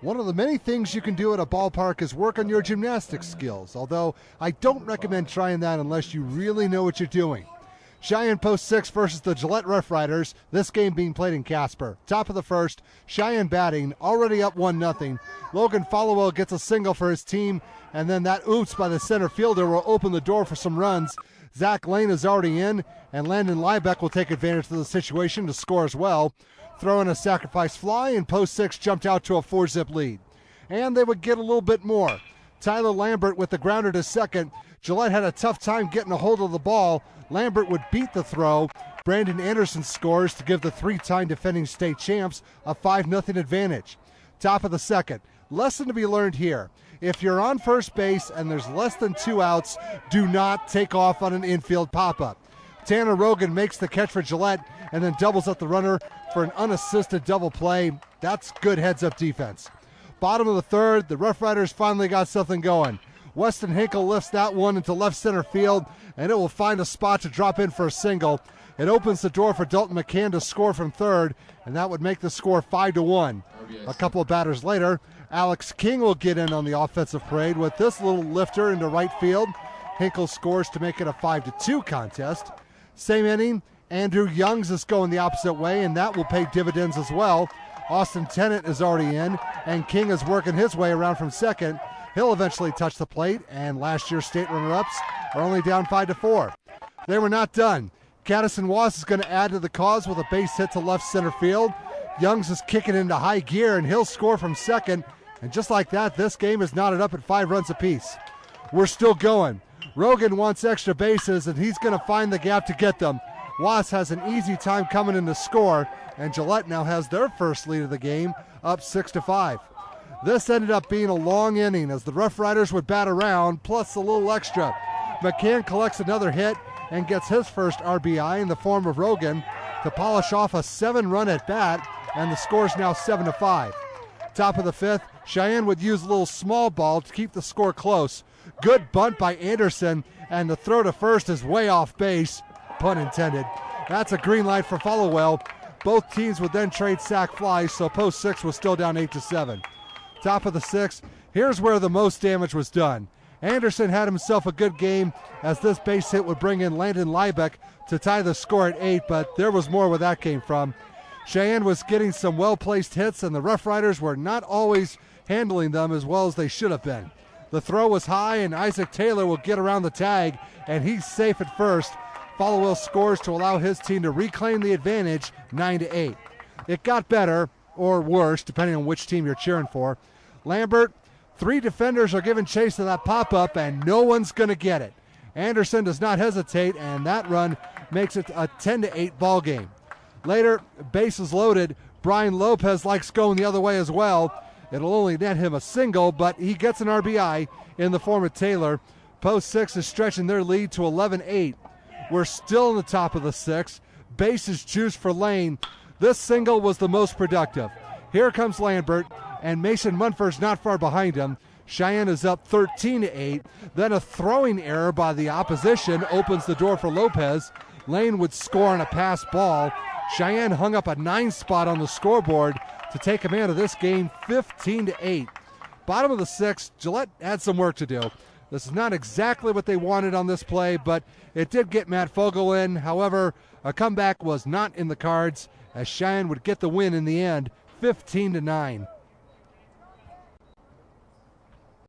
One of the many things you can do at a ballpark is work on your gymnastics skills, although I don't recommend trying that unless you really know what you're doing. Cheyenne Post 6 versus the Gillette Roughriders, this game being played in Casper. Top of the first, Cheyenne batting, already up 1-0. Logan Followell gets a single for his team, and then that oops by the center fielder will open the door for some runs. Zach Lane is already in, and Landon Liebeck will take advantage of the situation to score as well. Throw in a sacrifice fly, and Post 6 jumped out to a 4-zip lead. And they would get a little bit more. Tyler Lambert with the grounder to second. Gillette had a tough time getting a hold of the ball. Lambert would beat the throw. Brandon Anderson scores to give the three-time defending state champs a 5-0 advantage. Top of the second. Lesson to be learned here. If you're on first base and there's less than 2 outs, do not take off on an infield pop-up. Tanner Rogan makes the catch for Gillette and then doubles up the runner for an unassisted double play. That's good heads-up defense. Bottom of the third, the Roughriders finally got something going. Weston Hinkle lifts that one into left center field, and it will find a spot to drop in for a single. It opens the door for Dalton McCann to score from third, and that would make the score 5-1. A couple of batters later, Alex King will get in on the offensive parade with this little lifter into right field. Hinkle scores to make it a 5-2 contest. Same inning, Andrew Youngs is going the opposite way, and that will pay dividends as well. Austin Tennant is already in, and King is working his way around from second. He'll eventually touch the plate, and last year's state runner-ups are only down 5-4. They were not done. Caddison Wass is going to add to the cause with a base hit to left center field. Youngs is kicking into high gear, and he'll score from second. And just like that, this game is knotted up at 5 runs apiece. We're still going. Rogan wants extra bases, and he's going to find the gap to get them. Wass has an easy time coming in to score, and Gillette now has their first lead of the game, up 6-5. This ended up being a long inning as the Roughriders would bat around, plus a little extra. McCann collects another hit and gets his first RBI in the form of Rogan to polish off a 7-run at bat, and the score is now 7-5. Top of the fifth, Cheyenne would use a little small ball to keep the score close. Good bunt by Anderson, and the throw to first is way off base, pun intended. That's a green light for Followell. Both teams would then trade sac flies, so Post 6 was still down 8-7. Top of the sixth, here's where the most damage was done. Anderson had himself a good game as this base hit would bring in Landon Liebeck to tie the score at 8, but there was more where that came from. Cheyenne was getting some well-placed hits, and the Roughriders were not always handling them as well as they should have been. The throw was high, and Isaac Taylor will get around the tag, and he's safe at first. Followell scores to allow his team to reclaim the advantage, 9-8. It got better, or worse, depending on which team you're cheering for. Lambert, 3 defenders are giving chase to that pop-up, and no one's going to get it. Anderson does not hesitate, and that run makes it a 10-8 ball game. Later, bases loaded. Brian Lopez likes going the other way as well. It'll only net him a single, but he gets an RBI in the form of Taylor. Post 6 is stretching their lead to 11-8. We're still in the top of the sixth. Bases juice for Lane. This single was the most productive. Here comes Lambert, and Mason Munford's not far behind him. Cheyenne is up 13-8. Then a throwing error by the opposition opens the door for Lopez. Lane would score on a pass ball. Cheyenne hung up a 9 spot on the scoreboard to take command of this game, 15-8. Bottom of the sixth, Gillette had some work to do. This is not exactly what they wanted on this play, but it did get Matt Fogel in. However, a comeback was not in the cards as Cheyenne would get the win in the end, 15-9.